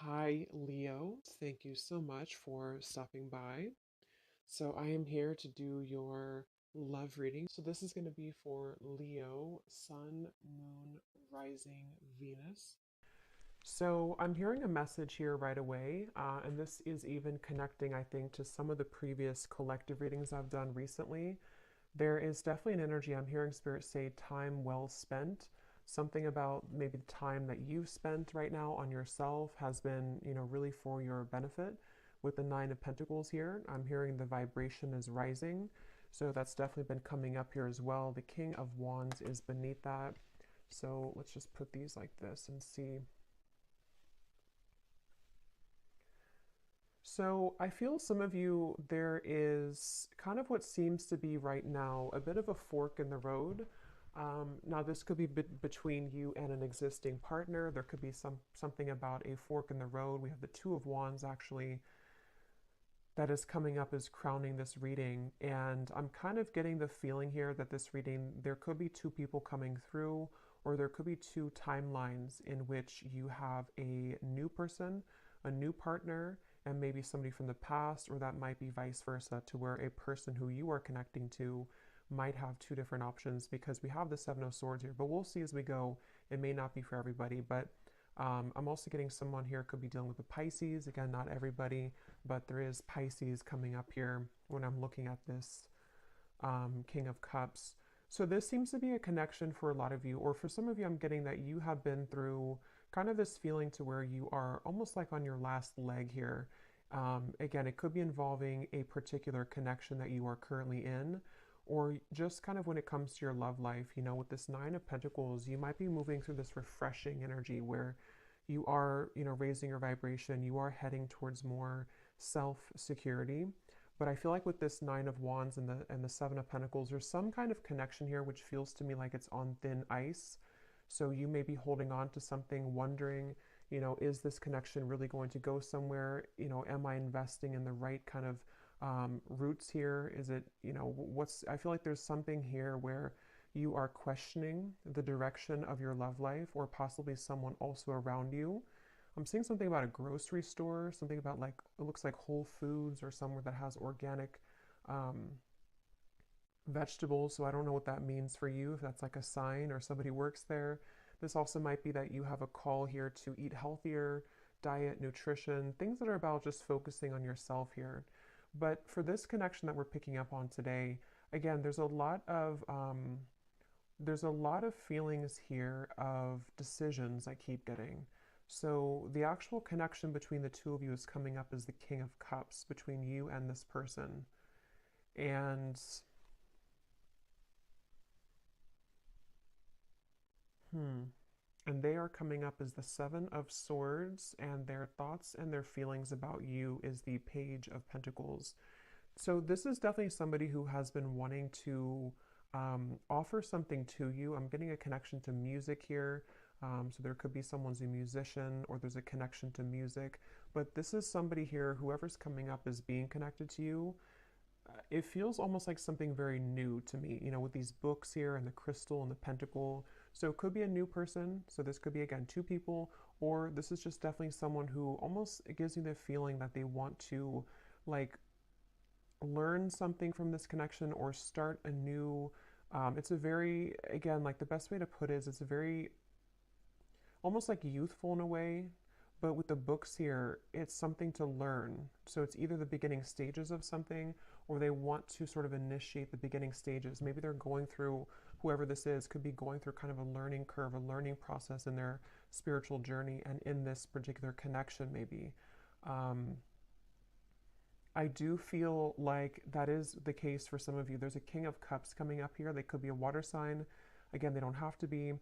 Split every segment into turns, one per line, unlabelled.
Hi, Leo. Thank you so much for stopping by. So, I am here to do your love reading. So, this is going to be for Leo, Sun, Moon, Rising, Venus. So, I'm hearing a message here right away, and this is even connecting, I think, to some of the previous collective readings I've done recently. There is definitely an energy. I'm hearing Spirit say time well spent. Something about maybe the time that you've spent right now on yourself has been, really for your benefit. With the Nine of Pentacles here, I'm hearing the vibration is rising. So that's definitely been coming up here as well. The King of Wands is beneath that. So let's just put these like this and see. So I feel some of you, there is kind of what seems to be right now a bit of a fork in the road. Now this could be between you and an existing partner. There could be something about a fork in the road. We have the Two of Wands actually that is coming up as crowning this reading. And I'm kind of getting the feeling here that this reading, there could be two people coming through, or there could be two timelines in which you have a new person, a new partner, and maybe somebody from the past, or that might be vice versa, to where a person who you are connecting to might have two different options because we have the Seven of Swords here. But we'll see as we go. It may not be for everybody, but I'm also getting someone here could be dealing with the Pisces. Again, not everybody, but there is Pisces coming up here when I'm looking at this King of Cups. So this seems to be a connection for a lot of you, or for some of you, I'm getting that you have been through kind of this feeling to where you are almost like on your last leg here. Again, it could be involving a particular connection that you are currently in, or just kind of when it comes to your love life, with this Nine of Pentacles, you might be moving through this refreshing energy where you are, raising your vibration, you are heading towards more self-security. But I feel like with this Nine of Wands and the Seven of Pentacles, there's some kind of connection here which feels to me like it's on thin ice. So you may be holding on to something, wondering, is this connection really going to go somewhere? Am I investing in the right kind of roots here? Is it, I feel like there's something here where you are questioning the direction of your love life, or possibly someone also around you. I'm seeing something about a grocery store, something about like, it looks like Whole Foods or somewhere that has organic um, vegetables. So I don't know what that means for you, if that's like a sign or somebody works there. This also might be that you have a call here to eat healthier, diet, nutrition, things that are about just focusing on yourself here. But for this connection that we're picking up on today, again, there's a lot of feelings here of decisions I keep getting. So the actual connection between the two of you is coming up as the King of Cups between you and this person. And hmm, and they are coming up as the Seven of Swords, and their thoughts and their feelings about you is the Page of Pentacles. So this is definitely somebody who has been wanting to offer something to you. I'm getting a connection to music here. So there could be someone's a musician, or there's a connection to music. But this is somebody here, whoever's coming up as being connected to you. It feels almost like something very new to me, with these books here and the crystal and the pentacle. So it could be a new person. So this could be, again, two people, or this is just definitely someone who almost, it gives you the feeling that they want to like learn something from this connection or start a new. It's a very, again, like the best way to put it is it's a very almost like youthful in a way, but with the books here, it's something to learn. So it's either the beginning stages of something, or they want to sort of initiate the beginning stages. Maybe they're going through, whoever this is, could be going through kind of a learning curve, a learning process in their spiritual journey, and in this particular connection, maybe. Um, I do feel like that is the case for some of you. There's a King of Cups coming up here. They could be a water sign. Again, they don't have to be.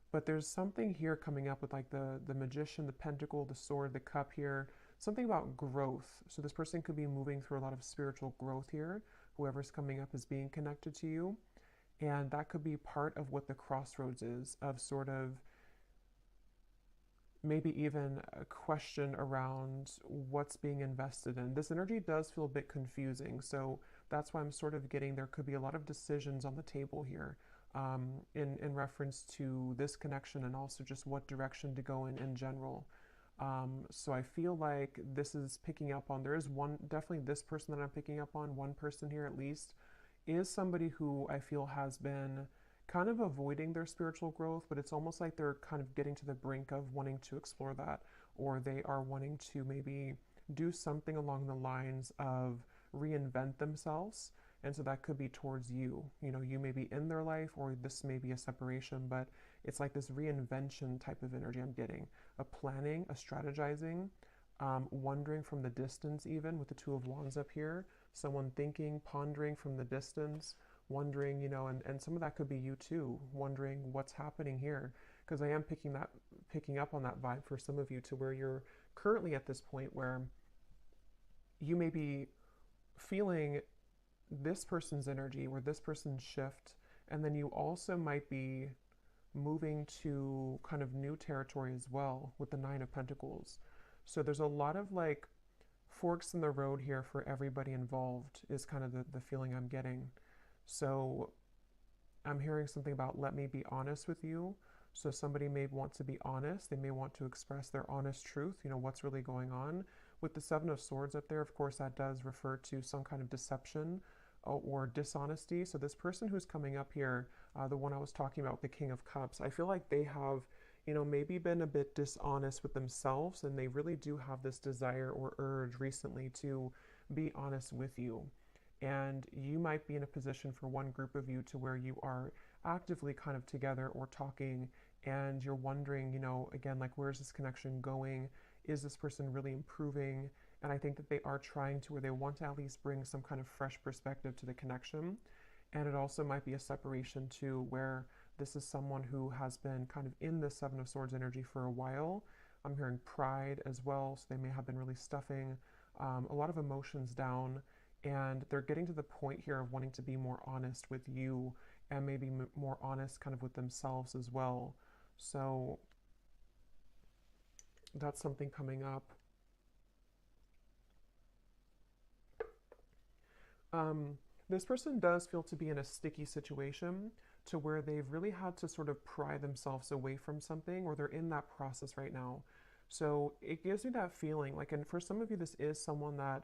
But there's something here coming up with like the Magician, the Pentacle, the Sword, the Cup here. Something about growth. So this person could be moving through a lot of spiritual growth here. Whoever's coming up is being connected to you. And that could be part of what the crossroads is, of sort of maybe even a question around what's being invested in. This energy does feel a bit confusing, so that's why I'm sort of getting there could be a lot of decisions on the table here, in reference to this connection, and also just what direction to go in general. So I feel like this is picking up on, there is one, definitely this person that I'm picking up on, one person here at least, is somebody who I feel has been kind of avoiding their spiritual growth, but it's almost like they're kind of getting to the brink of wanting to explore that, or they are wanting to maybe do something along the lines of reinvent themselves. And so that could be towards you. You know, you may be in their life, or this may be a separation, but it's like this reinvention type of energy I'm getting, a planning, a strategizing, wondering from the distance, even with the Two of Wands up here, someone thinking, pondering from the distance, wondering, you know, and some of that could be you too, wondering what's happening here. Because I am picking up on that vibe for some of you, to where you're currently at this point where you may be feeling this person's energy or this person's shift, and then you also might be moving to kind of new territory as well with the Nine of Pentacles. So there's a lot of like forks in the road here for everybody involved, is kind of the feeling I'm getting. So I'm hearing something about let me be honest with you. So somebody may want to be honest. They may want to express their honest truth, you know, what's really going on. With the Seven of Swords up there, of course, that does refer to some kind of deception or dishonesty. So this person who's coming up here, the one I was talking about, the King of Cups, I feel like they have, you know, maybe been a bit dishonest with themselves, and they really do have this desire or urge recently to be honest with you. And you might be in a position for one group of you to where you are actively kind of together or talking, and you're wondering, you know, again, like, where's this connection going? Is this person really improving? And I think that they are trying to, or they want to at least bring some kind of fresh perspective to the connection. And it also might be a separation too, where this is someone who has been kind of in the Seven of Swords energy for a while. I'm hearing pride as well, so they may have been really stuffing a lot of emotions down, and they're getting to the point here of wanting to be more honest with you, and maybe more honest kind of with themselves as well. So that's something coming up. Um, this person does feel to be in a sticky situation, to where they've really had to sort of pry themselves away from something, or they're in that process right now. So it gives me that feeling like, and for some of you, this is someone that,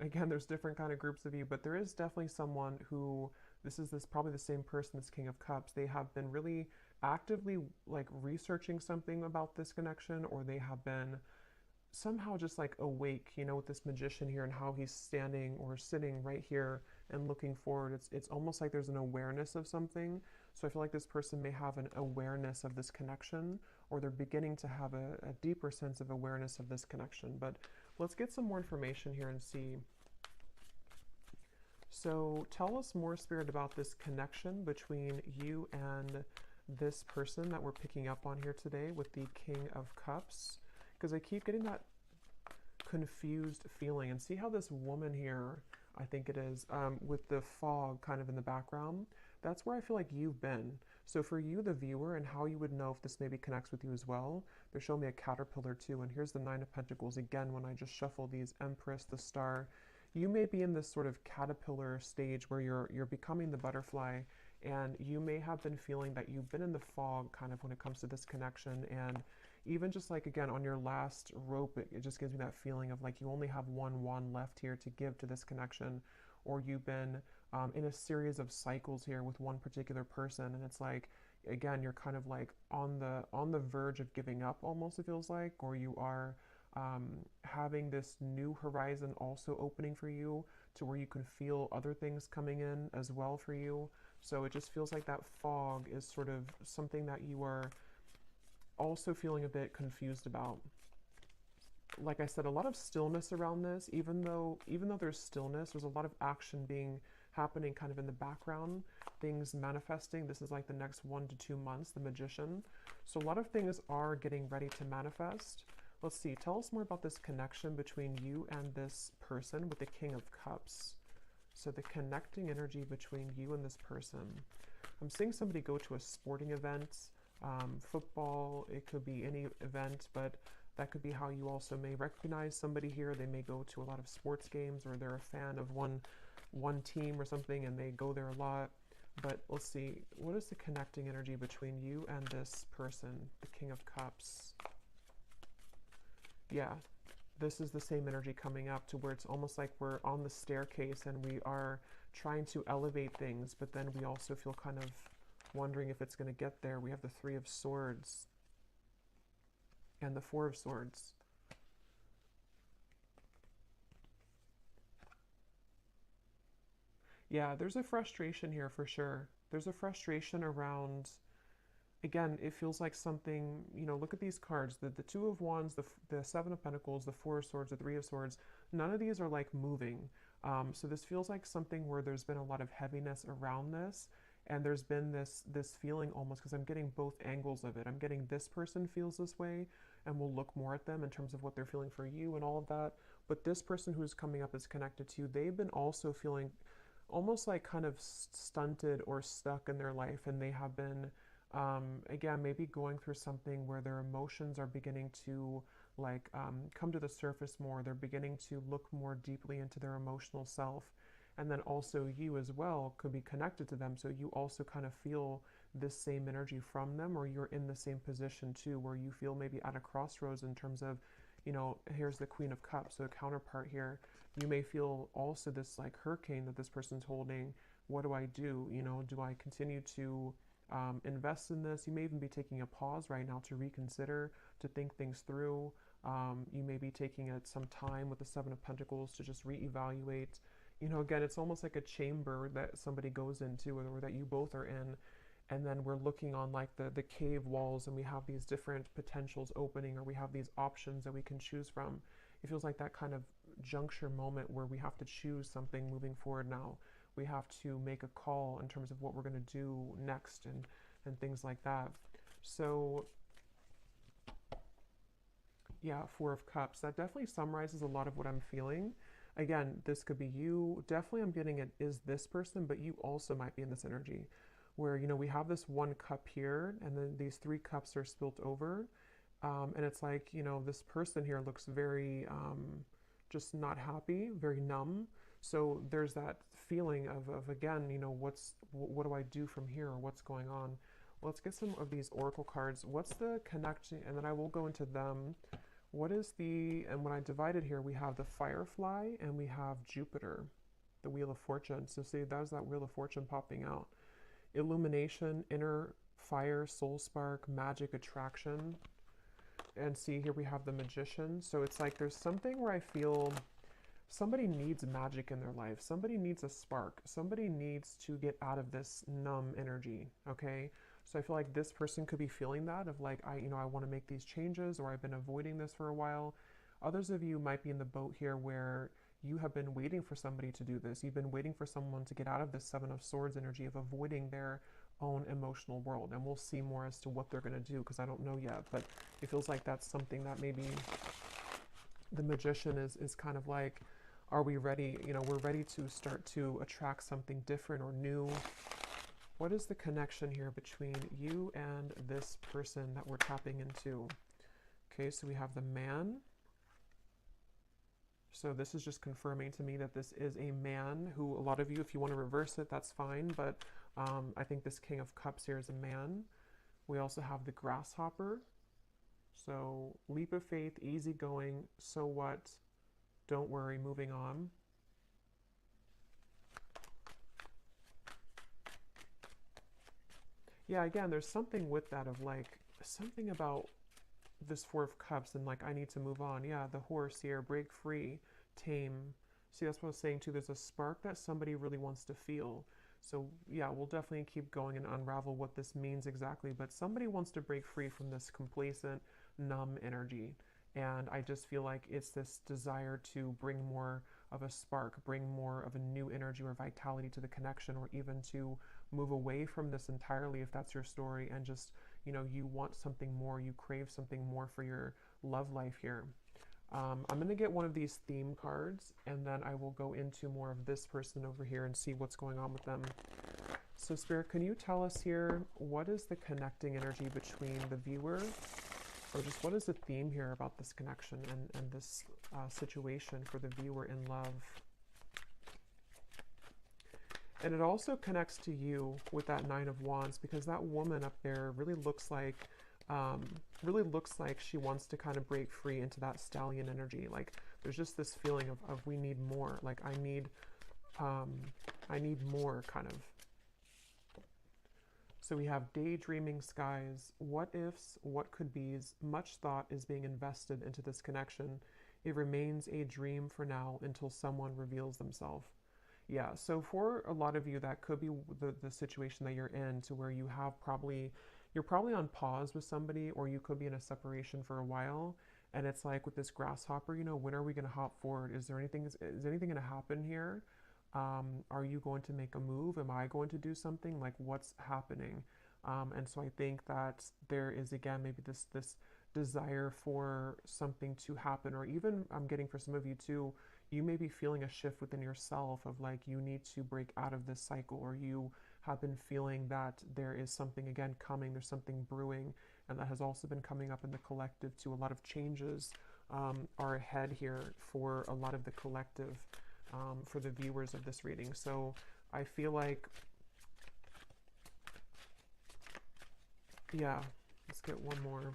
again, there's different kind of groups of you, but there is definitely someone who, this probably the same person, this King of Cups. They have been really actively like researching something about this connection, or they have been somehow just like awake, you know, with this Magician here and how he's standing or sitting right here and looking forward. It's almost like there's an awareness of something. So I feel like this person may have an awareness of this connection, or they're beginning to have a deeper sense of awareness of this connection. But let's get some more information here and see. So tell us more, Spirit, about this connection between you and this person that we're picking up on here today with the King of Cups. Because I keep getting that confused feeling. And see how this woman here, I think it is, with the fog kind of in the background, that's where I feel like you've been. So for you, the viewer, and how you would know if this maybe connects with you as well, they're showing me a caterpillar too. And here's the Nine of Pentacles again when I just shuffle these, Empress, the Star. You may be in this sort of caterpillar stage where you're becoming the butterfly, and you may have been feeling that you've been in the fog kind of when it comes to this connection. And even just like, again, on your last rope, it just gives me that feeling of like you only have one wand left here to give to this connection, or you've been in a series of cycles here with one particular person, and it's like, again, you're kind of like on the verge of giving up almost, it feels like, or you are having this new horizon also opening for you, to where you can feel other things coming in as well for you. So it just feels like that fog is sort of something that you are also feeling a bit confused about. Like I said, a lot of stillness around this. Even though there's stillness, there's a lot of action happening kind of in the background, things manifesting. This is like the next 1 to 2 months, the Magician. So a lot of things are getting ready to manifest. Let's see, tell us more about this connection between you and this person with the King of Cups. So the connecting energy between you and this person. I'm seeing somebody go to a sporting event, football, it could be any event, but that could be how you also may recognize somebody here. They may go to a lot of sports games, or they're a fan of one team or something, and they go there a lot. But let's see, what is the connecting energy between you and this person, the King of Cups? Yeah, this is the same energy coming up to where it's almost like we're on the staircase and we are trying to elevate things, but then we also feel kind of wondering if it's going to get there. We have the Three of Swords and the Four of Swords. Yeah, there's a frustration here for sure. There's a frustration around, again, it feels like something, look at these cards, the Two of Wands, the Seven of Pentacles, the Four of Swords, the Three of Swords. None of these are like moving. So this feels like something where there's been a lot of heaviness around this. And there's been this feeling almost, because I'm getting both angles of it. I'm getting this person feels this way, and we'll look more at them in terms of what they're feeling for you and all of that. But this person who's coming up is connected to you. They've been also feeling almost like kind of stunted or stuck in their life, and they have been again, maybe going through something where their emotions are beginning to come to the surface more. They're beginning to look more deeply into their emotional self. And then also you as well could be connected to them. So you also kind of feel this same energy from them, or you're in the same position too, where you feel maybe at a crossroads in terms of, here's the Queen of Cups, so a counterpart here. You may feel also this like hurricane that this person's holding. What do I do? Do I continue to invest in this? You may even be taking a pause right now to reconsider, to think things through. You may be taking some time with the Seven of Pentacles to just reevaluate. Again, it's almost like a chamber that somebody goes into, or that you both are in, and then we're looking on like the cave walls, and we have these different potentials opening, or we have these options that we can choose from. It feels like that kind of juncture moment where we have to choose something moving forward now. We have to make a call in terms of what we're going to do next, and things like that. So yeah, Four of Cups. That definitely summarizes a lot of what I'm feeling. Again, this could be you. Definitely I'm getting it is this person, but you also might be in this energy where, we have this one cup here, and then these three cups are spilt over. And it's like, this person here looks very just not happy, very numb. So there's that feeling of again, what do I do from here, or what's going on? Let's get some of these oracle cards. What's the connection? And then I will go into them. What is and when I divided here, we have the Firefly and we have Jupiter, the Wheel of Fortune. So see, that's that Wheel of Fortune popping out. Illumination, inner fire, soul spark, magic, attraction. And see, here we have the Magician. So it's like there's something where I feel somebody needs magic in their life. Somebody needs a spark. Somebody needs to get out of this numb energy, okay? So I feel like this person could be feeling that of like, I want to make these changes, or I've been avoiding this for a while. Others of you might be in the boat here where you have been waiting for somebody to do this. You've been waiting for someone to get out of this Seven of Swords energy of avoiding their own emotional world. And we'll see more as to what they're going to do, because I don't know yet. But it feels like that's something that maybe the Magician is kind of like, are we ready? We're ready to start to attract something different or new. What is the connection here between you and this person that we're tapping into? Okay, so we have the Man. So this is just confirming to me that this is a man who, a lot of you, if you want to reverse it, that's fine. But I think this King of Cups here is a man. We also have the Grasshopper. So leap of faith, easygoing, so what? Don't worry, moving on. Yeah, again, there's something with that of like, something about this Four of Cups and like, I need to move on. Yeah, the Horse here, break free, tame. See, that's what I was saying too. There's a spark that somebody really wants to feel. So yeah, we'll definitely keep going and unravel what this means exactly. But somebody wants to break free from this complacent, numb energy. And I just feel like it's this desire to bring more of a spark, bring more of a new energy or vitality to the connection, or even to move away from this entirely if that's your story, and just, you want something more, you crave something more for your love life here. I'm going to get one of these theme cards, and then I will go into more of this person over here and see what's going on with them. So Spirit, can you tell us here, what is the connecting energy between the viewer, or just what is the theme here about this connection and this situation for the viewer in love? And it also connects to you with that Nine of Wands, because that woman up there really looks like really looks like she wants to kind of break free into that stallion energy. Like there's just this feeling of we need more. Like um, I need more kind of. So we have daydreaming skies, what ifs, what could be's, much thought is being invested into this connection. It remains a dream for now until someone reveals themselves. Yeah, so for a lot of you, that could be the situation that you're in, to where you have you're probably on pause with somebody, or you could be in a separation for a while. And it's like with this grasshopper, when are we going to hop forward? Is anything going to happen here? Are you going to make a move? Am I going to do something? Like what's happening? And so I think that there is, again, maybe this desire for something to happen, or even I'm getting for some of you too, you may be feeling a shift within yourself of like you need to break out of this cycle, or you have been feeling that there is something again coming, there's something brewing, and that has also been coming up in the collective too. A lot of changes are ahead here for a lot of the collective, for the viewers of this reading. So I feel like, yeah, let's get one more.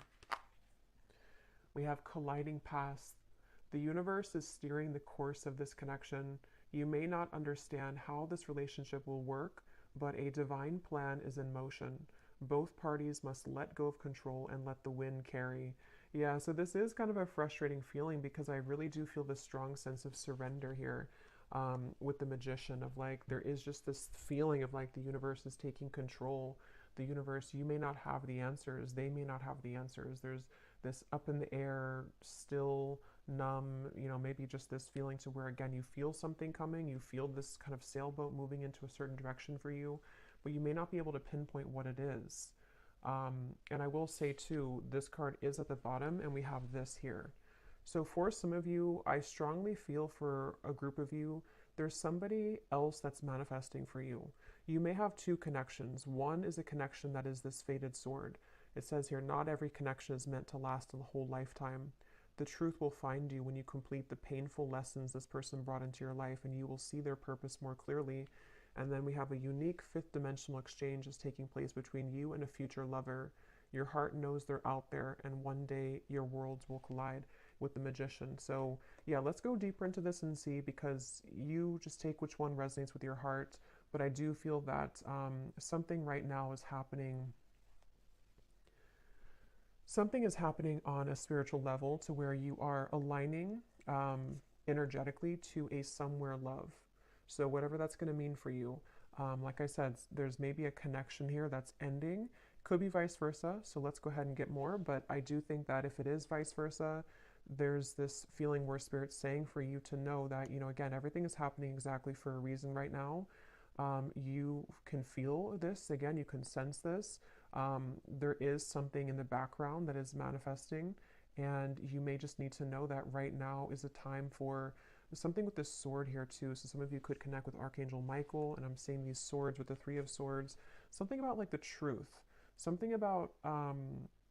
We have colliding paths. The universe is steering the course of this connection. You may not understand how this relationship will work, but a divine plan is in motion. Both parties must let go of control and let the wind carry. Yeah, so this is kind of a frustrating feeling, because I really do feel this strong sense of surrender here, with the Magician, of like there is just this feeling of like the universe is taking control. The universe, you may not have the answers, they may not have the answers. There's this up in the air, still, numb, maybe just this feeling to where, again, you feel something coming, you feel this kind of sailboat moving into a certain direction for you, but you may not be able to pinpoint what it is. And I will say too, this card is at the bottom, and we have this here. So for some of you, I strongly feel for a group of you, there's somebody else that's manifesting for you. You may have two connections. One is a connection that is this fated sword. It says here, not every connection is meant to last a whole lifetime. The truth will find you when you complete the painful lessons this person brought into your life, and you will see their purpose more clearly. And then we have a unique fifth dimensional exchange is taking place between you and a future lover. Your heart knows they're out there, and one day your worlds will collide with the Magician. So yeah, let's go deeper into this and see, because you just take which one resonates with your heart. But I do feel that something right now is happening. Something is happening on a spiritual level, to where you are aligning energetically to a somewhere love. So whatever that's going to mean for you, like I said, there's maybe a connection here that's ending. Could be vice versa. So let's go ahead and get more. But I do think that if it is vice versa, there's this feeling where Spirit's saying for you to know that, again, everything is happening exactly for a reason right now. You can feel this, again, you can sense this. There is something in the background that is manifesting, and you may just need to know that right now is a time for something with this sword here too. So some of you could connect with Archangel Michael, and I'm seeing these swords with the Three of Swords. Something about like the truth. Something about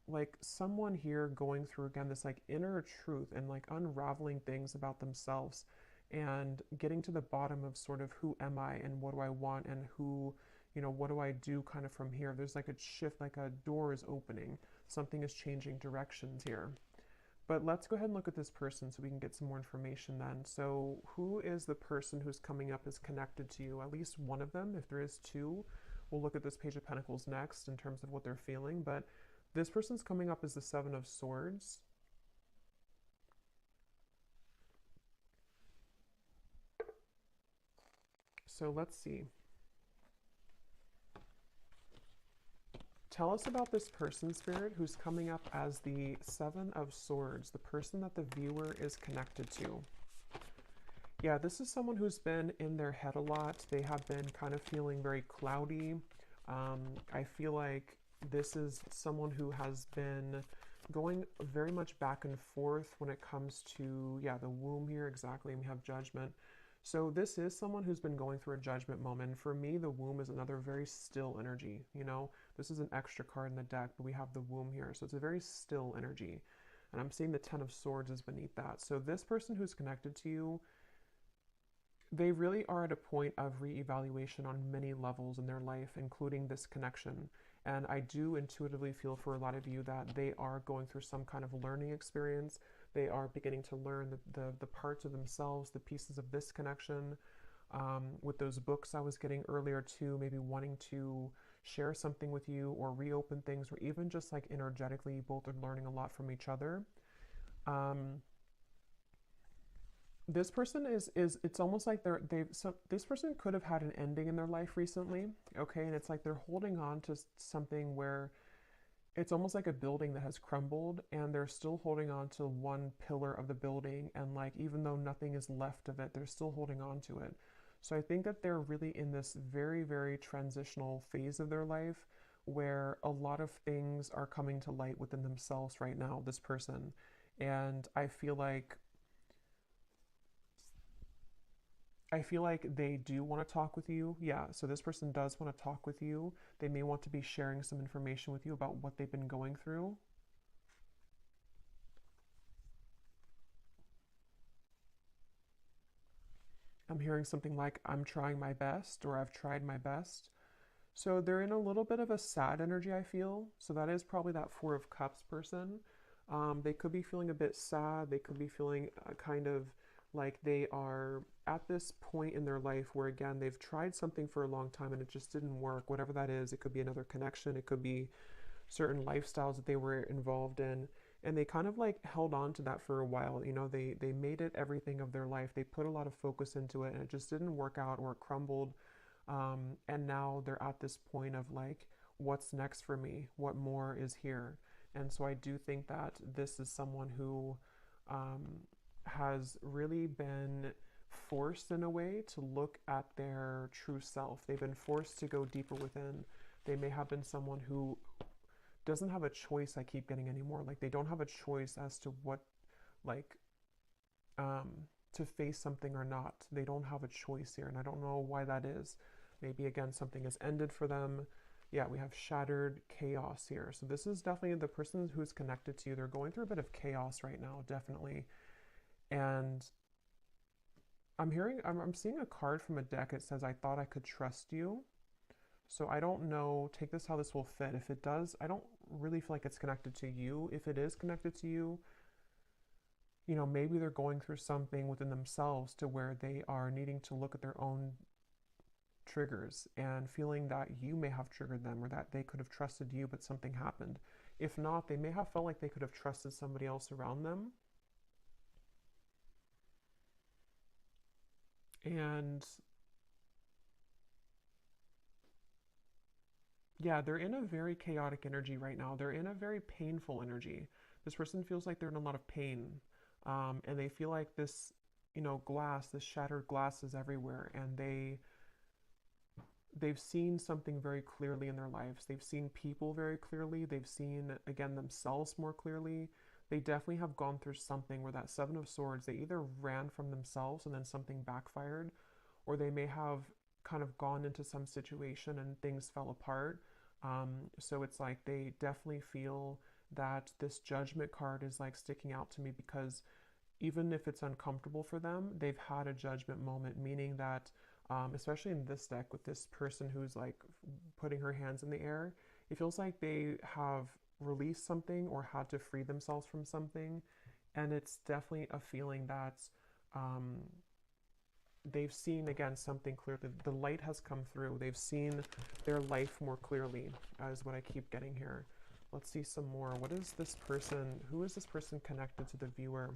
like someone here going through, again, this like inner truth, and like unraveling things about themselves, and getting to the bottom of sort of who am I, and what do I want, and who, what do I do kind of from here. There's like a shift, like a door is opening. Something is changing directions here. But let's go ahead and look at this person so we can get some more information then. So who is the person who's coming up as connected to you? At least one of them. If there is two, we'll look at this Page of Pentacles next in terms of what they're feeling. But this person's coming up as the Seven of Swords. So let's see. Tell us about this person, Spirit, who's coming up as the Seven of Swords, the person that the viewer is connected to. Yeah, this is someone who's been in their head a lot. They have been kind of feeling very cloudy. I feel like this is someone who has been going very much back and forth when it comes to, yeah, the womb here, exactly, and we have Judgment. So this is someone who's been going through a judgment moment. For me, the womb is another very still energy. This is an extra card in the deck, but we have the womb here. So it's a very still energy. And I'm seeing the Ten of Swords is beneath that. So this person who's connected to you, they really are at a point of reevaluation on many levels in their life, including this connection. And I do intuitively feel for a lot of you that they are going through some kind of learning experience. They are beginning to learn the parts of themselves, the pieces of this connection. With those books I was getting earlier too, maybe wanting to share something with you or reopen things, or even just like energetically, both are learning a lot from each other. Um, this person is it's almost like this person could have had an ending in their life recently, okay, and it's like they're holding on to something where it's almost like a building that has crumbled and they're still holding on to one pillar of the building, and like even though nothing is left of it, they're still holding on to it. So I think that they're really in this very, very transitional phase of their life where a lot of things are coming to light within themselves right now, this person. And I feel like they do want to talk with you. Yeah, so this person does want to talk with you. They may want to be sharing some information with you about what they've been going through. I'm hearing something like, I'm trying my best, or I've tried my best. So they're in a little bit of a sad energy, I feel. So that is probably that Four of Cups person. They could be feeling a bit sad. They could be feeling kind of like they are at this point in their life where, again, they've tried something for a long time and it just didn't work. Whatever that is, it could be another connection, it could be certain lifestyles that they were involved in. And they kind of like held on to that for a while. You know, they made it everything of their life. They put a lot of focus into it and it just didn't work out, or it crumbled. And now they're at this point of like, what's next for me? What more is here? And so I do think that this is someone who um, has really been forced in a way to look at their true self. They've been forced to go deeper within. They may have been someone who doesn't have a choice, I keep getting anymore. Like they don't have a choice as to what, like, um, to face something or not. They don't have a choice here, and I don't know why that is. Maybe again, something has ended for them. Yeah, we have shattered chaos here. So this is definitely the person who's connected to you. They're going through a bit of chaos right now, definitely. And I'm seeing a card from a deck. It says, I thought I could trust you. So I don't know, take this how this will fit. If it does, I don't really feel like it's connected to you. If it is connected to you, you know, maybe they're going through something within themselves to where they are needing to look at their own triggers and feeling that you may have triggered them, or that they could have trusted you, but something happened. If not, they may have felt like they could have trusted somebody else around them. And yeah, they're in a very chaotic energy right now. They're in a very painful energy. This person feels like they're in a lot of pain. And they feel like this, you know, glass, this shattered glass is everywhere. And they've seen something very clearly in their lives. They've seen people very clearly. They've seen, again, themselves more clearly. They definitely have gone through something where that Seven of Swords, they either ran from themselves and then something backfired, or they may have kind of gone into some situation and things fell apart. So it's like they definitely feel that this Judgment card is like sticking out to me, because even if it's uncomfortable for them, they've had a judgment moment, meaning that, especially in this deck with this person who's like putting her hands in the air, it feels like they have released something or had to free themselves from something. And it's definitely a feeling that um, they've seen, again, something clearly. The light has come through. They've seen their life more clearly, is what I keep getting here. Let's see some more. What is this person? Who is this person connected to the viewer?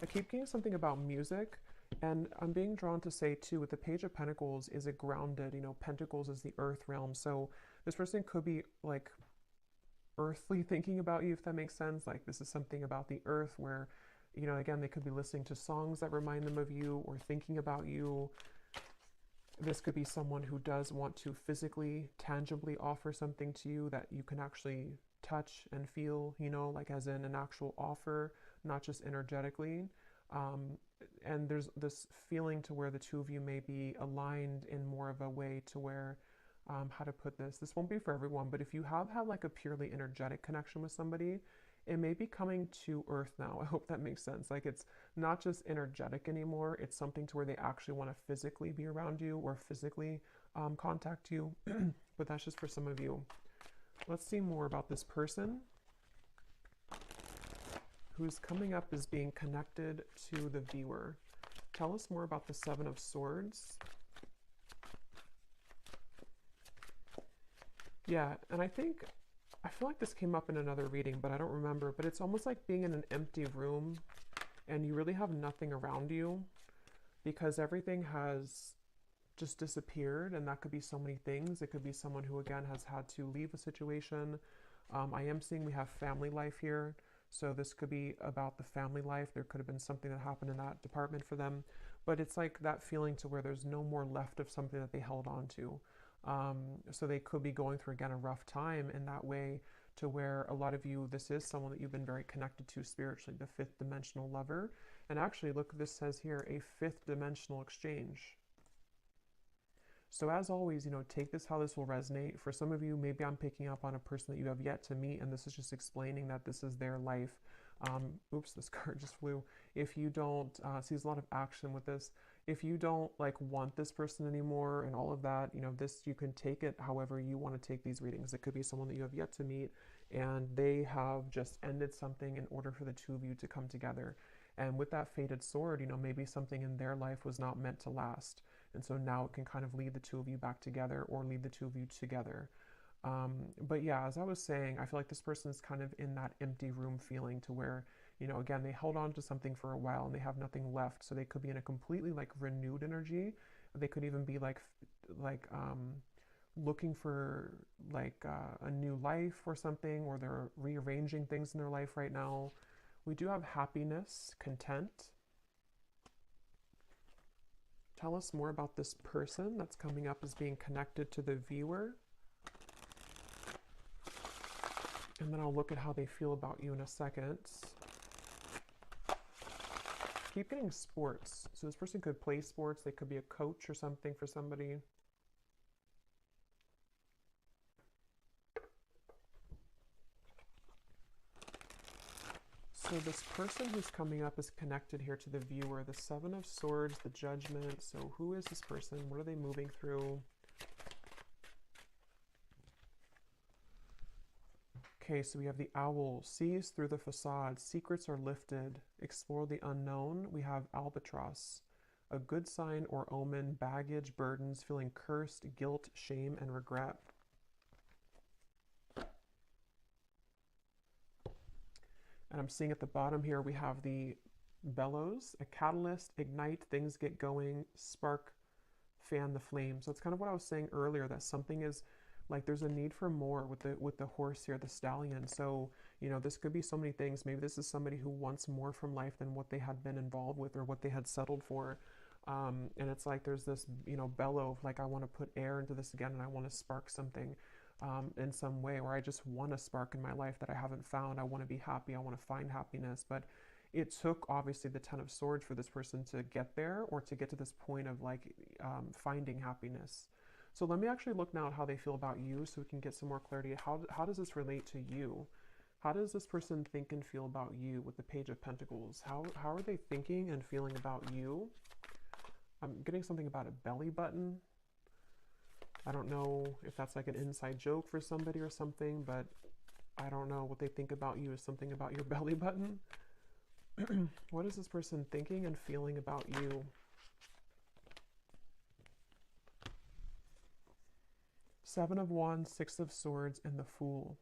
I keep getting something about music, and I'm being drawn to say too, with the Page of Pentacles, is it grounded? You know, Pentacles is the earth realm, so this person could be like earthly thinking about you, if that makes sense. Like this is something about the earth where, you know, again, they could be listening to songs that remind them of you or thinking about you. This could be someone who does want to physically, tangibly offer something to you that you can actually touch and feel, you know, like as in an actual offer, not just energetically. Um, and there's this feeling to where the two of you may be aligned in more of a way to where, how to put this? This won't be for everyone, but if you have had like a purely energetic connection with somebody, it may be coming to earth now. I hope that makes sense. Like it's not just energetic anymore. It's something to where they actually want to physically be around you or physically contact you. but that's just for some of you. Let's see more about this person who's coming up as being connected to the viewer. Tell us more about the Seven of Swords. Yeah, and I feel like this came up in another reading, but I don't remember, but it's almost like being in an empty room and you really have nothing around you because everything has just disappeared, and that could be so many things. It could be someone who, again, has had to leave a situation. I am seeing we have family life here, so this could be about the family life. There could have been something that happened in that department for them, but it's like that feeling to where there's no more left of something that they held on to. So they could be going through, again, a rough time in that way, to where a lot of you, this is someone that you've been very connected to spiritually, the fifth dimensional lover. And actually, look, this says here, a fifth dimensional exchange. So as always, take this how this will resonate. For some of you, maybe I'm picking up on a person that you have yet to meet, and this is just explaining that this is their life. Oops, this card just flew. If you don't, see, there's a lot of action with this. If you don't want this person anymore and all of that, this, you can take it however you want to take these readings. It could be someone that you have yet to meet and they have just ended something in order for the two of you to come together. And with that fated sword, maybe something in their life was not meant to last. And so now it can kind of lead the two of you back together or lead the two of you together. But yeah, as I was saying, I feel like this person is kind of in that empty room feeling to where, again, they held on to something for a while and they have nothing left. So they could be in a completely renewed energy. They could even be looking for a new life or something, or they're rearranging things in their life right now. We do have happiness, content. Tell us more about this person that's coming up as being connected to the viewer. And then I'll look at how they feel about you in a second. Keep getting sports. So this person could play sports. They could be a coach or something for somebody. So this person who's coming up is connected here to the viewer. The Seven of Swords, the Judgment. So who is this person? What are they moving through? Okay, so we have the Owl. Sees through the facade. Secrets are lifted. Explore the unknown. We have Albatross. A good sign or omen. Baggage, burdens, feeling cursed, guilt, shame, and regret. And I'm seeing at the bottom here, we have the Bellows, a catalyst, ignite, things get going, spark, fan the flame. So it's kind of what I was saying earlier, that something is there's a need for more with the horse here, the stallion. So, this could be so many things. Maybe this is somebody who wants more from life than what they had been involved with or what they had settled for. And it's there's this, bellow of I want to put air into this again, and I want to spark something. In some way, where I just want a spark in my life that I haven't found. I want to be happy. I want to find happiness. But it took, obviously, the Ten of Swords for this person to get there, or to get to this point of finding happiness. So let me actually look now at how they feel about you, so we can get some more clarity. How does this relate to you? How does this person think and feel about you with the Page of Pentacles? How are they thinking and feeling about you? I'm getting something about a belly button. I don't know if that's an inside joke for somebody or something, but I don't know. What they think about you is something about your belly button. What is this person thinking and feeling about you? Seven of Wands, Six of Swords, and the Fool.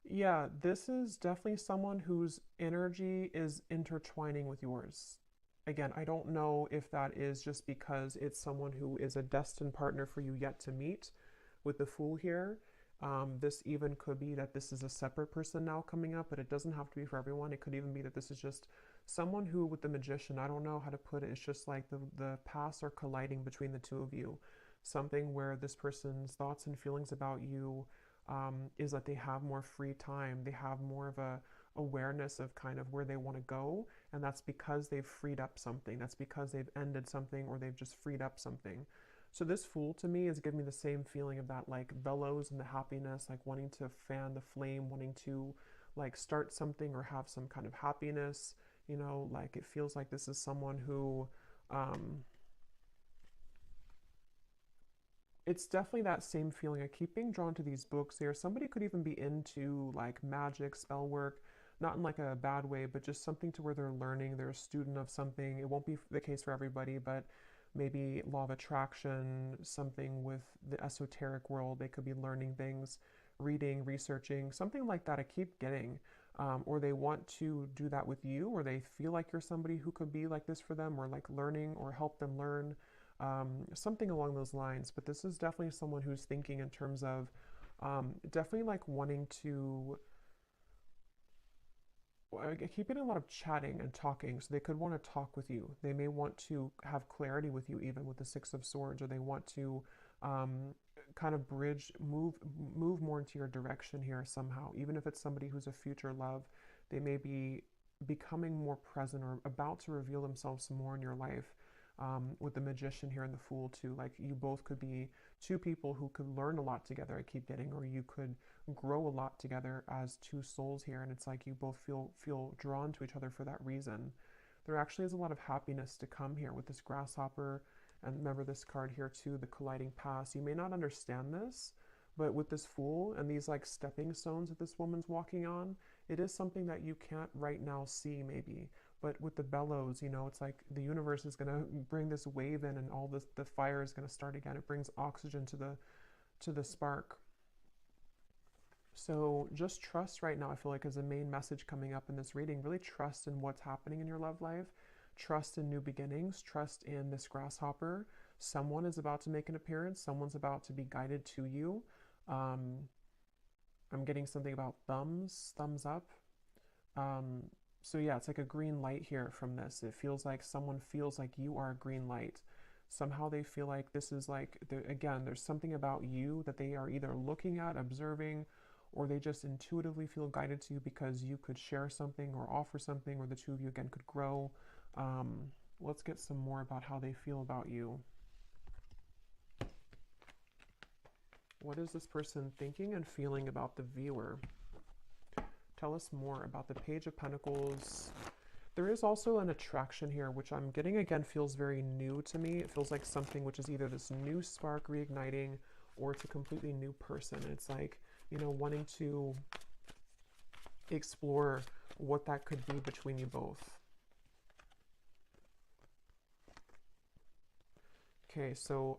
Yeah, this is definitely someone whose energy is intertwining with yours. Again, I don't know if that is just because it's someone who is a destined partner for you yet to meet with the Fool here. This even could be that this is a separate person now coming up, but it doesn't have to be for everyone. It could even be that this is just someone who, with the Magician, I don't know how to put it. It's just the paths are colliding between the two of you. Something where this person's thoughts and feelings about you is that they have more free time. They have more of a awareness of kind of where they want to go, and that's because they've freed up something. That's because they've ended something, or they've just freed up something. So this Fool to me is giving me the same feeling of that like bellows and the happiness, like wanting to fan the flame, wanting to like start something or have some kind of happiness. Like it feels like this is someone who, um, it's definitely that same feeling. I keep being drawn to these books here. Somebody could even be into like magic, spell work, not in like a bad way, but just something to where they're learning, they're a student of something. It won't be the case for everybody, but maybe law of attraction, something with the esoteric world. They could be learning things, reading, researching, something like that. I keep getting. Or they want to do that with you, or they feel like you're somebody who could be like this for them, or like learning or help them learn, something along those lines. But this is definitely someone who's thinking in terms of definitely like wanting to. I keep getting a lot of chatting and talking, so they could want to talk with you. They may want to have clarity with you, even with the Six of Swords, or they want to um, kind of bridge, move more into your direction here somehow. Even if it's somebody who's a future love, they may be becoming more present or about to reveal themselves more in your life. With the Magician here and the Fool too, like you both could be two people who could learn a lot together. I keep getting, or you could grow a lot together as two souls here, and it's like you both feel drawn to each other for that reason. There actually is a lot of happiness to come here with this grasshopper, and remember this card here too, the colliding past. You may not understand this, but with this Fool and these like stepping stones that this woman's walking on, it is something that you can't right now see maybe. But with the bellows, it's like the universe is going to bring this wave in, and all this, the fire is going to start again. It brings oxygen to the spark. So just trust right now, I feel like, is the main message coming up in this reading. Really trust in what's happening in your love life. Trust in new beginnings. Trust in this grasshopper. Someone is about to make an appearance. Someone's about to be guided to you. Um, I'm getting something about thumbs up. Um, so yeah, it's like a green light here from this. It feels like someone feels like you are a green light. Somehow they feel like this is like, again, there's something about you that they are either looking at, observing, or they just intuitively feel guided to you because you could share something or offer something, or the two of you again could grow. Um, let's get some more about how they feel about you. What is this person thinking and feeling about the viewer? Tell us more about the Page of Pentacles. There is also an attraction here, which I'm getting again feels very new to me. It feels like something which is either this new spark reigniting, or it's a completely new person. It's like, wanting to explore what that could be between you both. Okay, so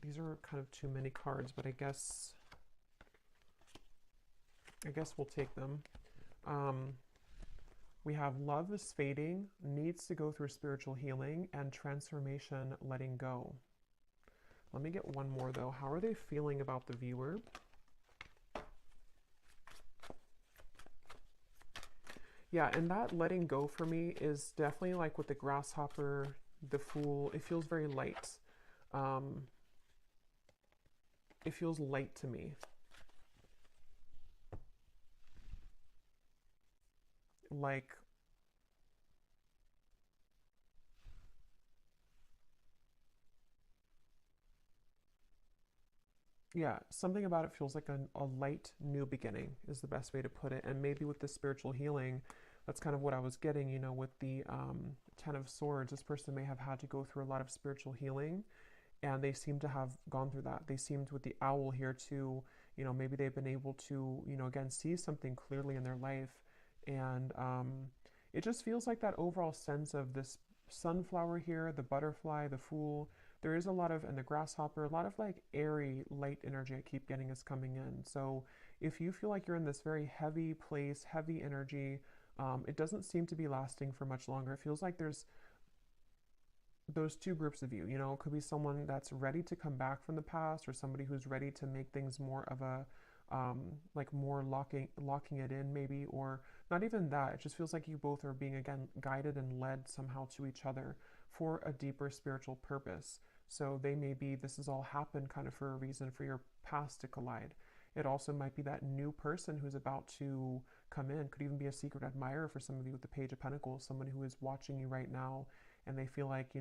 these are kind of too many cards, but I guess we'll take them. We have love is fading, needs to go through spiritual healing, and transformation, letting go. Let me get one more though. How are they feeling about the viewer? Yeah, and that letting go for me is definitely like with the grasshopper, the Fool. It feels very light. It feels light to me. Like, yeah, something about it feels like a light new beginning is the best way to put it. And maybe with the spiritual healing, that's kind of what I was getting, with the Ten of Swords. This person may have had to go through a lot of spiritual healing, and they seem to have gone through that. They seemed with the owl here to, maybe they've been able to, again, see something clearly in their life. And it just feels like that overall sense of this sunflower here, the butterfly, the Fool. There is a lot of, and the grasshopper, a lot of like airy, light energy I keep getting is coming in. So if you feel like you're in this very heavy place, heavy energy, it doesn't seem to be lasting for much longer. It feels like there's those two groups of you. It could be someone that's ready to come back from the past, or somebody who's ready to make things more of a like more locking it in maybe, or not even that. It just feels like you both are being again guided and led somehow to each other for a deeper spiritual purpose. So they may be, this has all happened kind of for a reason, for your past to collide. It also might be that new person who's about to come in. Could even be a secret admirer for some of you with the Page of Pentacles, someone who is watching you right now, and they feel like,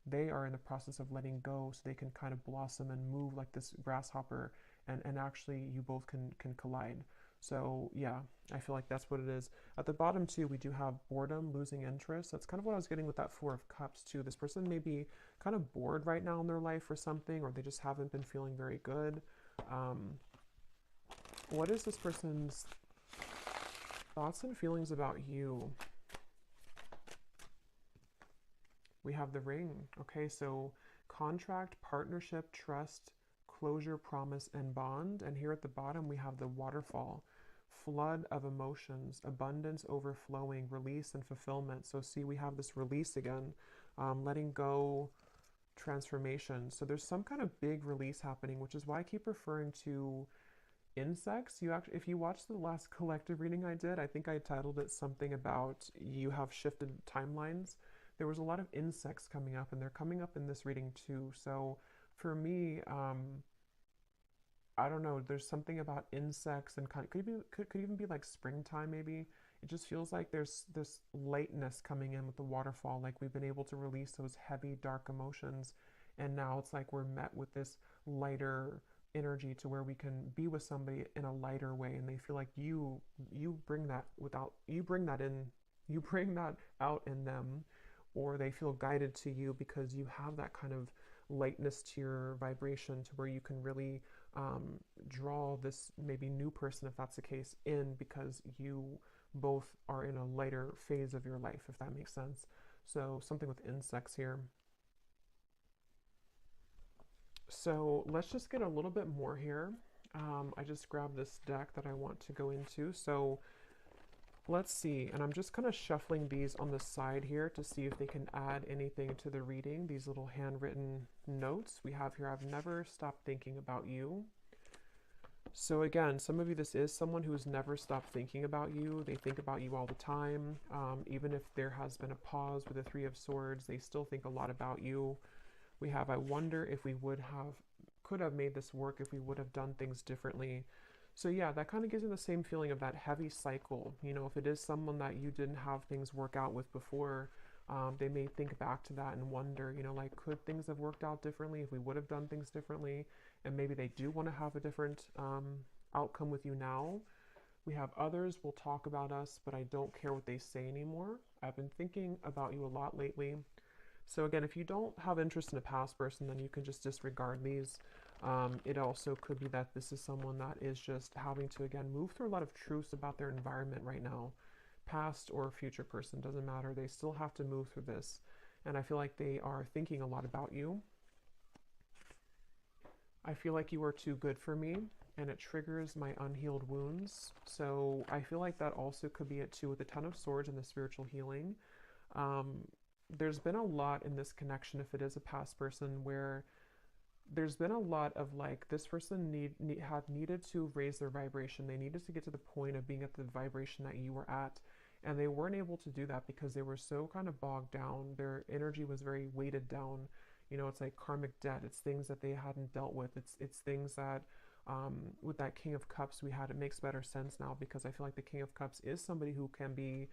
they are in the process of letting go so they can kind of blossom and move like this grasshopper, and actually you both can collide. So yeah, I feel like that's what it is. At the bottom too, we do have boredom, losing interest. That's kind of what I was getting with that Four of Cups too. This person may be kind of bored right now in their life or something, or they just haven't been feeling very good. Um, what is this person's thoughts and feelings about you? We have the Ring. Okay, so contract, partnership, trust, closure, promise, and bond. And here at the bottom, we have the Waterfall, flood of emotions, abundance, overflowing, release, and fulfillment. So see, we have this release again, letting go, transformation. So there's some kind of big release happening, which is why I keep referring to insects. You actually, if you watched the last collective reading I did, I think I titled it something about you have shifted timelines. There was a lot of insects coming up, and they're coming up in this reading too. So for me, I don't know. There's something about insects, and kind of, could even be like springtime maybe. It just feels like there's this lightness coming in with the waterfall. Like we've been able to release those heavy, dark emotions, and now it's like we're met with this lighter energy to where we can be with somebody in a lighter way, and they feel like you bring that without you bring that in, you bring that out in them, or they feel guided to you because you have that kind of lightness to your vibration to where you can really draw this maybe new person, if that's the case, in because you both are in a lighter phase of your life, if that makes sense. So something with insects here. So let's just get a little bit more here. I just grabbed this deck that I want to go into. So let's see, and I'm just kind of shuffling these on the side here to see if they can add anything to the reading. These little handwritten notes we have here. I've never stopped thinking about you. So again, some of you, this is someone who's never stopped thinking about you. They think about you all the time. Even if there has been a pause with the Three of Swords, they still think a lot about you. We have, I wonder if we could have made this work if we would have done things differently. So yeah, that kind of gives you the same feeling of that heavy cycle. You know, if it is someone that you didn't have things work out with before, they may think back to that and wonder, you know, like, could things have worked out differently if we would have done things differently? And maybe they do want to have a different outcome with you now. We have others will talk about us, but I don't care what they say anymore. I've been thinking about you a lot lately. So again, if you don't have interest in a past person, then you can just disregard these. It also could be that this is someone that is just having to, again, move through a lot of truths about their environment right now. Past or future person, doesn't matter. They still have to move through this. And I feel like they are thinking a lot about you. I feel like you are too good for me, and it triggers my unhealed wounds. So I feel like that also could be it too with the Ten of Swords and the spiritual healing. There's been a lot in this connection, if it is a past person, where there's been a lot of like this person had needed to raise their vibration. They needed to get to the point of being at the vibration that you were at, and they weren't able to do that because they were so kind of bogged down. Their energy was very weighted down. You know, it's like karmic debt. It's things that they hadn't dealt with. It's things that with that King of Cups we had, it makes better sense now because I feel like the King of Cups is somebody who can be,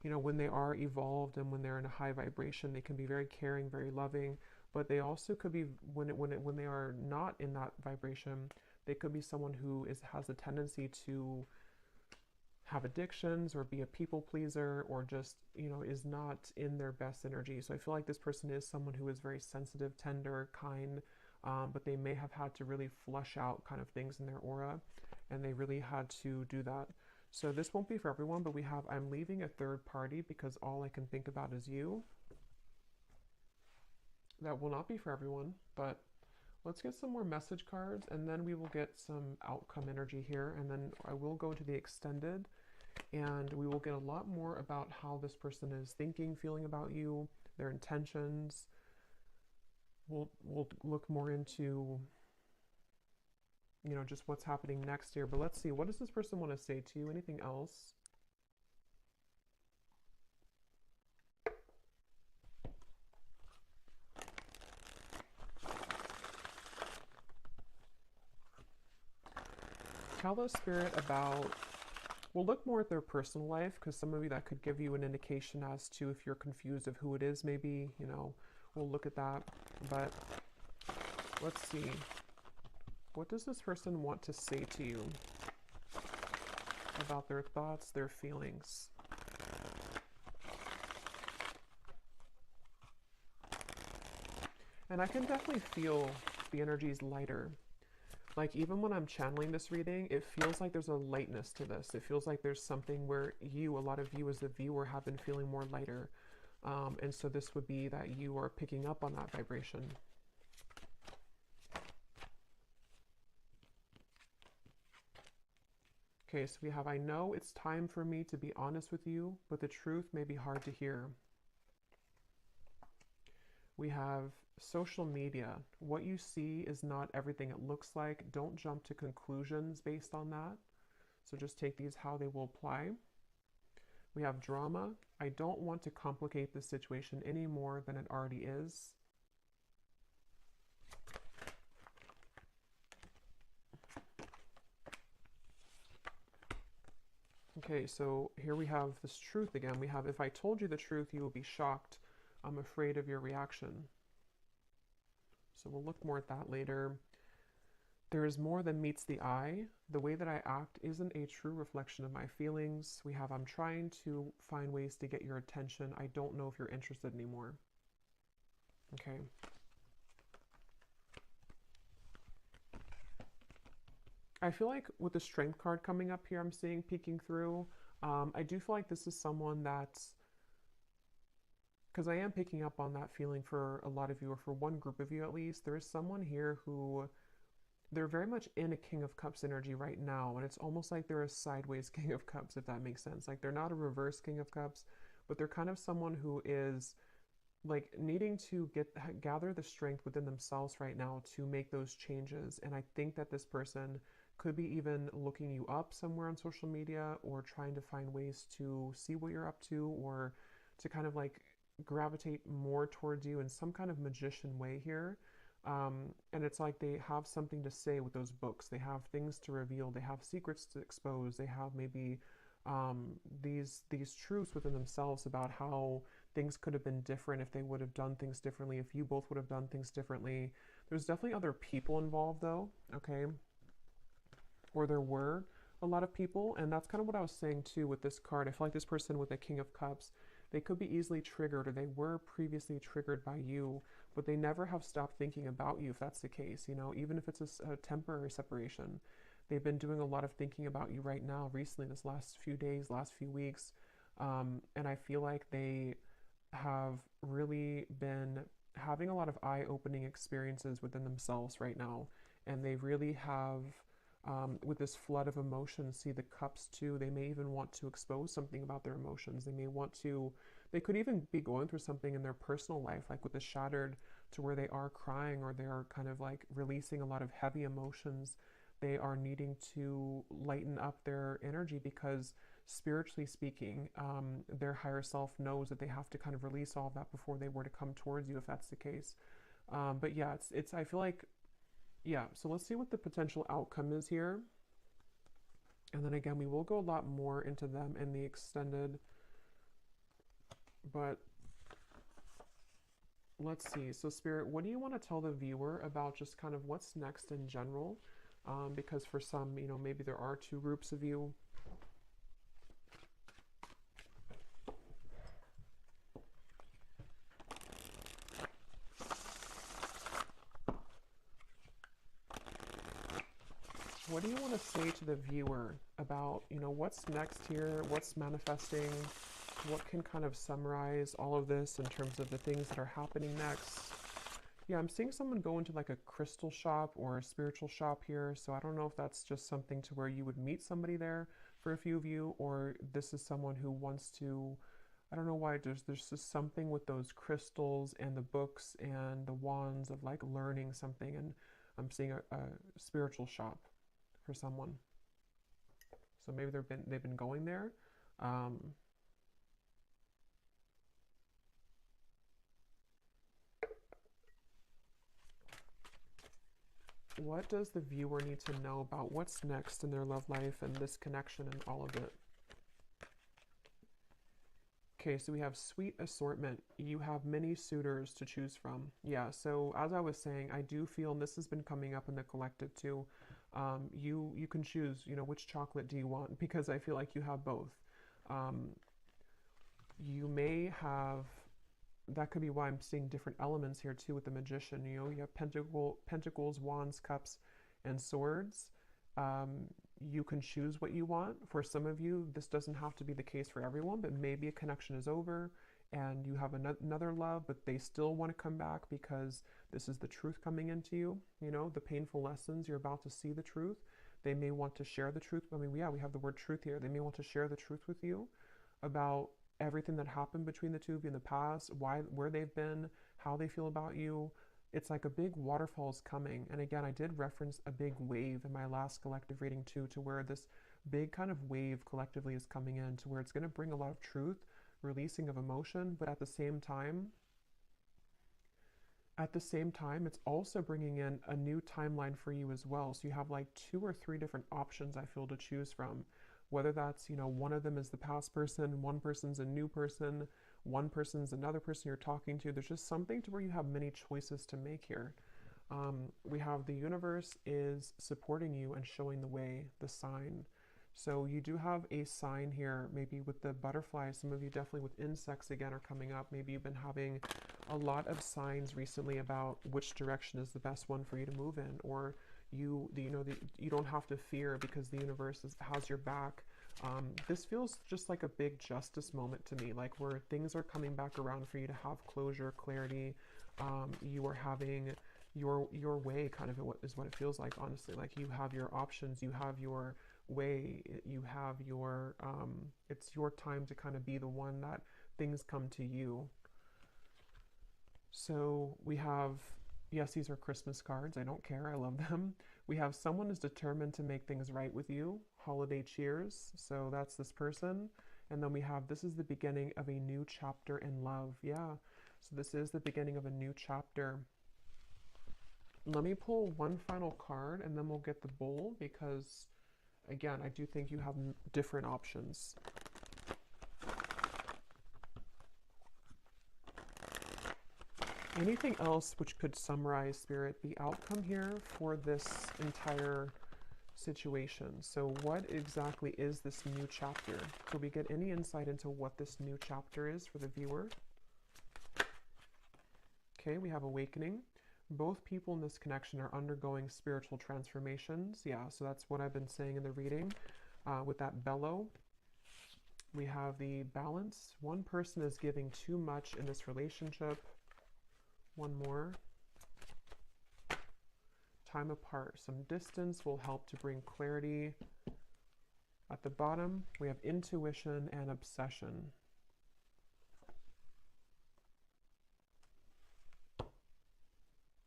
you know, when they are evolved and when they're in a high vibration, they can be very caring, very loving, but they also could be, when they are not in that vibration, they could be someone who has a tendency to have addictions or be a people pleaser or just, you know, is not in their best energy. So I feel like this person is someone who is very sensitive, tender, kind, but they may have had to really flush out kind of things in their aura, and they really had to do that. So this won't be for everyone, but we have, I'm leaving a third party because all I can think about is you. That will not be for everyone, but let's get some more message cards, and then we will get some outcome energy here, and then I will go to the extended, and we will get a lot more about how this person is thinking, feeling about you, their intentions. We'll look more into, you know, just what's happening next here. But let's see, what does this person want to say to you? Anything else? Tell us, Spirit, about, we'll look more at their personal life because some of you that could give you an indication as to if you're confused of who it is maybe, you know, We'll look at that. But let's see. What does this person want to say to you about their thoughts, their feelings? And I can definitely feel the energies lighter. Like even when I'm channeling this reading, it feels like there's a lightness to this. It feels like there's something where you, a lot of you as a viewer, have been feeling more lighter. And so this would be that you are picking up on that vibration. Okay, so we have, I know it's time for me to be honest with you, but the truth may be hard to hear. We have social media. What you see is not everything it looks like. Don't jump to conclusions based on that. So just take these how they will apply. We have drama. I don't want to complicate the situation any more than it already is. Okay, so here we have this truth again. We have, if I told you the truth, you will be shocked. I'm afraid of your reaction. So we'll look more at that later. There is more than meets the eye. The way that I act isn't a true reflection of my feelings. We have, I'm trying to find ways to get your attention. I don't know if you're interested anymore. Okay. I feel like with the strength card coming up here, I'm seeing peeking through. I do feel like this is someone that's, because I am picking up on that feeling for a lot of you, or for one group of you at least. There is someone here who, they're very much in a King of Cups energy right now, and it's almost like they're a sideways King of Cups, if that makes sense. Like they're not a reverse King of Cups, but they're kind of someone who is like needing to gather the strength within themselves right now to make those changes. And I think that this person could be even looking you up somewhere on social media, or trying to find ways to see what you're up to, or to kind of like gravitate more towards you in some kind of magician way here. And it's like they have something to say with those books. They have things to reveal. They have secrets to expose. They have maybe these truths within themselves about how things could have been different if they would have done things differently, if you both would have done things differently. There's definitely other people involved though, okay? Or there were a lot of people, and that's kind of what I was saying too with this card. I feel like this person with the King of Cups, they could be easily triggered, or they were previously triggered by you, but they never have stopped thinking about you if that's the case, you know, even if it's a temporary separation. They've been doing a lot of thinking about you right now, recently, this last few days, last few weeks, and I feel like they have really been having a lot of eye-opening experiences within themselves right now, and they really have, with this flood of emotions, see the cups too. They may even want to expose something about their emotions. They may want to, they could even be going through something in their personal life, like with the shattered, to where they are crying, or they are kind of like releasing a lot of heavy emotions. They are needing to lighten up their energy because, spiritually speaking, their higher self knows that they have to kind of release all of that before they were to come towards you, if that's the case. But yeah, it's I feel like, yeah, so let's see what the potential outcome is here. And then again, we will go a lot more into them in the extended, but let's see. So Spirit, what do you want to tell the viewer about just kind of what's next in general? Because for some, you know, maybe there are two groups of you. What do you want to say to the viewer about, you know, what's next here, what's manifesting, what can kind of summarize all of this in terms of the things that are happening next? Yeah, I'm seeing someone go into like a crystal shop or a spiritual shop here, so I don't know if that's just something to where you would meet somebody there for a few of you, or this is someone who wants to, I don't know why, there's just something with those crystals and the books and the wands of like learning something, and I'm seeing a spiritual shop for someone. So maybe they've been going there. What does the viewer need to know about what's next in their love life and this connection and all of it? Okay, so we have sweet assortment. You have many suitors to choose from. Yeah, so as I was saying, I do feel, and this has been coming up in the collective too, you can choose, which chocolate do you want? Because I feel like you have both. Um, you may have, that could be why I'm seeing different elements here too with the magician. You have pentacles, wands, cups, and swords. Um, you can choose what you want. For some of you, this doesn't have to be the case for everyone, but maybe a connection is over and you have another love, but they still want to come back because this is the truth coming into you. The painful lessons, you're about to see the truth. They may want to share the truth. I mean, yeah, we have the word truth here. They may want to share the truth with you about everything that happened between the two of you in the past, where they've been, how they feel about you. It's like a big waterfall is coming. And again, I did reference a big wave in my last collective reading too, to where this big kind of wave collectively is coming in, to where it's going to bring a lot of truth, releasing of emotion, but at the same time, it's also bringing in a new timeline for you as well. So you have like 2 or 3 different options, I feel, to choose from. Whether that's, one of them is the past person, one person's a new person, one person's another person you're talking to. There's just something to where you have many choices to make here. We have the universe is supporting you and showing the way, the sign. So you do have a sign here, maybe with the butterflies. Some of you definitely with insects again are coming up. Maybe you've been having a lot of signs recently about which direction is the best one for you to move in, or you don't have to fear because the universe has your back. This feels just like a big justice moment to me, like where things are coming back around for you to have closure, clarity. You are having your way, kind of is what it feels like, honestly. Like you have your options, you have your way, you have your it's your time to kind of be the one that things come to you. So we have, yes, these are Christmas cards. I don't care. I love them. We have someone is determined to make things right with you. Holiday cheers. So that's this person. And then we have, this is the beginning of a new chapter in love. Yeah. So this is the beginning of a new chapter. Let me pull one final card and then we'll get the bowl because, again, I do think you have different options. Anything else which could summarize, Spirit, the outcome here for this entire situation? So what exactly is this new chapter? Could we get any insight into what this new chapter is for the viewer? Okay, we have awakening. Both people in this connection are undergoing spiritual transformations. Yeah, so that's what I've been saying in the reading with that bellow. We have the balance. One person is giving too much in this relationship. One more. Time apart. Some distance will help to bring clarity. At the bottom, we have intuition and obsession.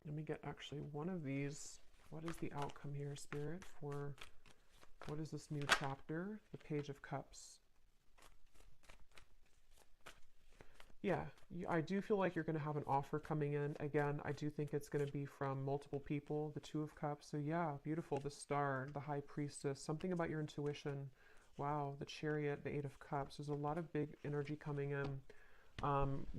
Let me get actually one of these. What is the outcome here, Spirit, for what is this new chapter? The Page of Cups. Yeah, I do feel like you're going to have an offer coming in. Again, I do think it's going to be from multiple people. The Two of Cups. So yeah, beautiful. The Star, the High Priestess. Something about your intuition. Wow, the Chariot, the Eight of Cups. There's a lot of big energy coming in.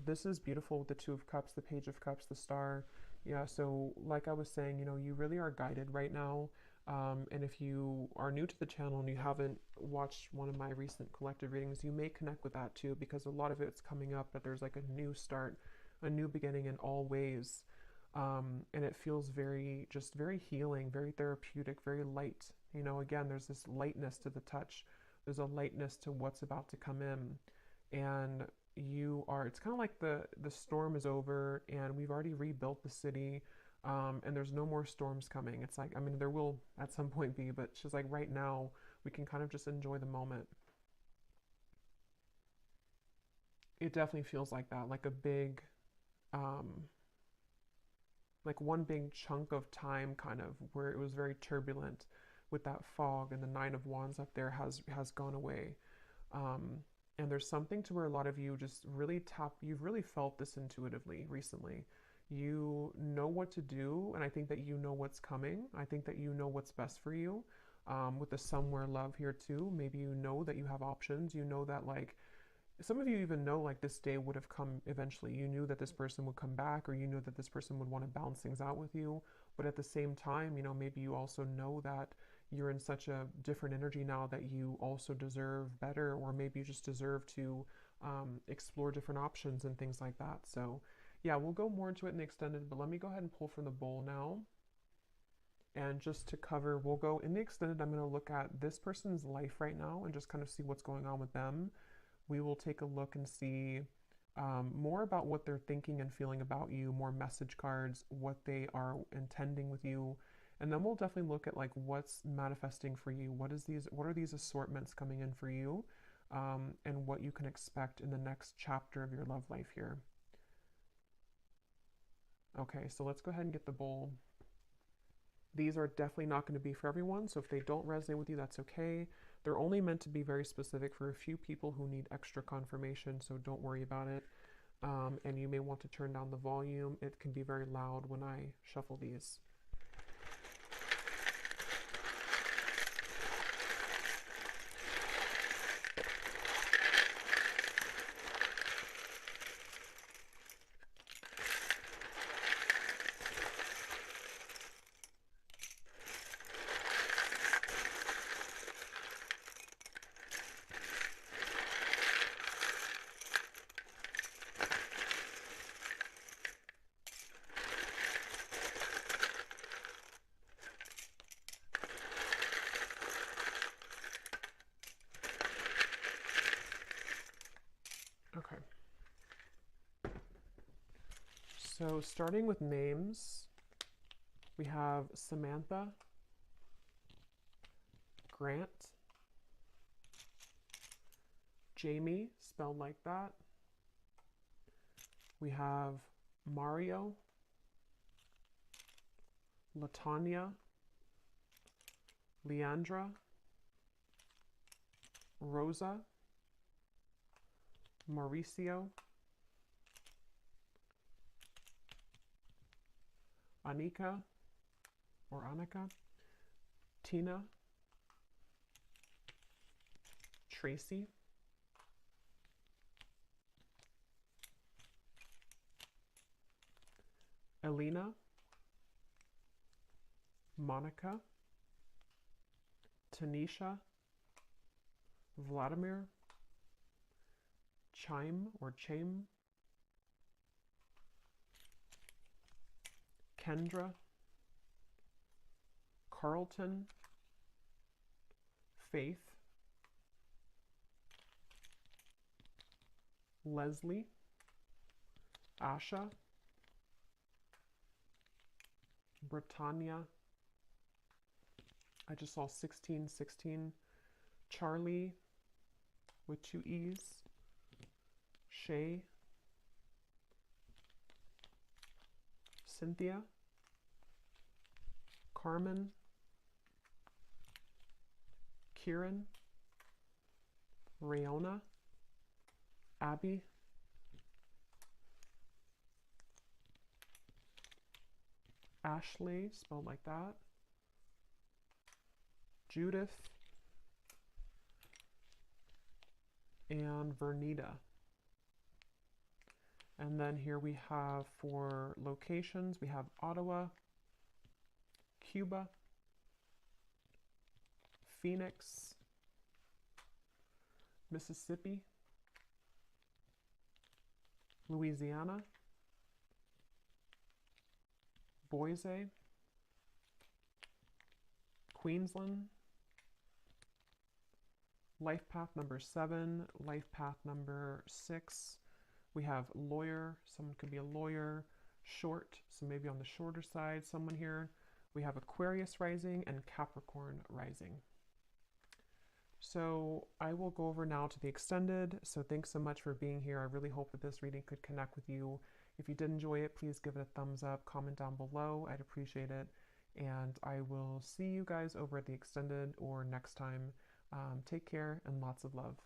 This is beautiful with the Two of Cups, the Page of Cups, the Star. Yeah, so like I was saying, you really are guided right now. And if you are new to the channel and you haven't watched one of my recent collective readings, you may connect with that too, because a lot of it's coming up that there's like a new start, a new beginning in all ways. And it feels very healing, very therapeutic, very light. Again, there's this lightness to the touch. There's a lightness to what's about to come in. And it's kind of like the storm is over and we've already rebuilt the city. And there's no more storms coming. It's like, I mean, there will at some point be, but it's just like right now, we can kind of just enjoy the moment. It definitely feels like that, like a big, like one big chunk of time kind of where it was very turbulent with that fog, and the Nine of Wands up there has gone away. And there's something to where a lot of you just really you've really felt this intuitively recently. You know what to do, and I think that you know what's coming. I think that you know what's best for you. With the somewhere love here too, maybe you know that you have options. You know that like some of you even know like this day would have come eventually. You knew that this person would come back, or you knew that this person would want to balance things out with you. But at the same time, maybe you also know that you're in such a different energy now that you also deserve better, or maybe you just deserve to explore different options and things like that. So, yeah, we'll go more into it in the extended, but let me go ahead and pull from the bowl now. And just to cover, we'll go in the extended. I'm going to look at this person's life right now and just kind of see what's going on with them. We will take a look and see more about what they're thinking and feeling about you, more message cards, what they are intending with you. And then we'll definitely look at like what's manifesting for you. What are these assortments coming in for you? And what you can expect in the next chapter of your love life here. Okay, so let's go ahead and get the bowl. These are definitely not going to be for everyone, so if they don't resonate with you, that's okay. They're only meant to be very specific for a few people who need extra confirmation, so don't worry about it. And you may want to turn down the volume. It can be very loud when I shuffle these. Okay. So starting with names, we have Samantha, Grant, Jamie, spelled like that. We have Mario, Latanya, Leandra, Rosa, Mauricio, Anika or Annika, Tina, Tracy, Elena, Monica, Tanisha, Vladimir, Chime or Chaim, Kendra, Carlton, Faith, Leslie, Asha, Britannia, I just saw 1616, Charlie with 2 E's, Shay, Cynthia, Carmen, Kieran, Rayona, Abby, Ashley, spelled like that, Judith, and Vernita. And then here we have for locations, we have Ottawa, Cuba, Phoenix, Mississippi, Louisiana, Boise, Queensland, life path number 7, life path number 6. We have lawyer, someone could be a lawyer, short, so maybe on the shorter side, someone here. We have Aquarius rising and Capricorn rising. So I will go over now to the extended. So thanks so much for being here. I really hope that this reading could connect with you. If you did enjoy it, please give it a thumbs up, comment down below. I'd appreciate it. And I will see you guys over at the extended or next time. Take care and lots of love.